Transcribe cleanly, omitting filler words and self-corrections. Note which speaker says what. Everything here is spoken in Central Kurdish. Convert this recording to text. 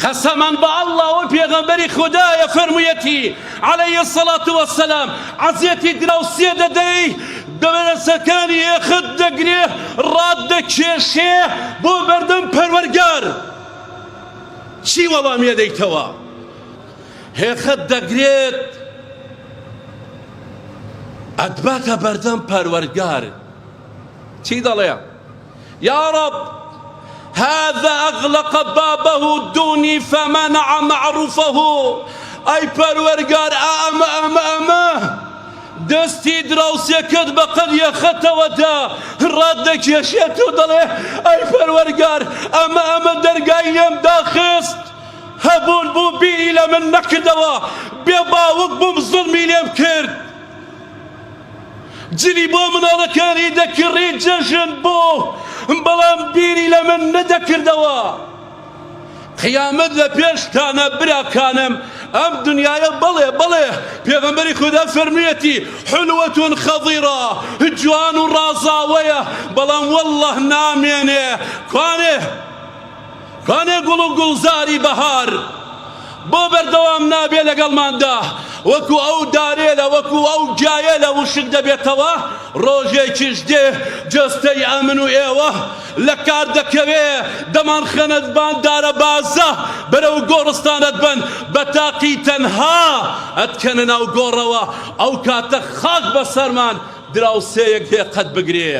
Speaker 1: قسما بالله وبيغمبري خدايا فرميتي عليه الصلاة والسلام عزيتي دراوسية ددي دبر سكاني يخد دقريه راد كيشيه بو بردم پرورگار چی وڵامیە دەیتەوە هێخت دەگرێت ئەتباتە بەردەم پەروەرگار چی دەڵێ يا رب هذا أغلق بابه دوني فمنع معروفه أي پەروەرگار ئەمە دەستی دراوسێکت بەقەد یەخەتەوەدا ڕاددەکێشێت و دەڵێ ئەی پەروەرگار ئەمە دەرگای لێم داخست هەبوون بوو بیری لە من نەکردەوە بێ باوک بووم زوڵمی لێم کرد جلی بۆ مناڵەکانی دەکڕی جەژن بوو بەڵام بیری لە من نەدەکردەوە قیامەت لە پێشتانە براکانم ئەم دنیاە بەڵێ پێغەمبەری خوددا فەرموویەتی حلوەتون خەضیرە جوان و ڕازاوەیە بەڵام وەڵڵه نامێنێ کوانێ گوڵ و گوڵزاری بەهار بۆ بەردەوام نابێ لەگەڵماندا وەکو ئەو دارێلە وەکو ئەو جایێلە وشک دەبێتەوە ڕۆژێکیش دێ جەستەی ئەمن و ئێوە لە کار دەکەوێ دەمان خەنەتبان دارە بازە بەرەو گۆڕستانت بن بە تاقی تەنها ئەتکەنە ناو گۆڕەوە ئەو کاتە خاک بەسەرمان دراوسەیەک هێ قەت بگرێ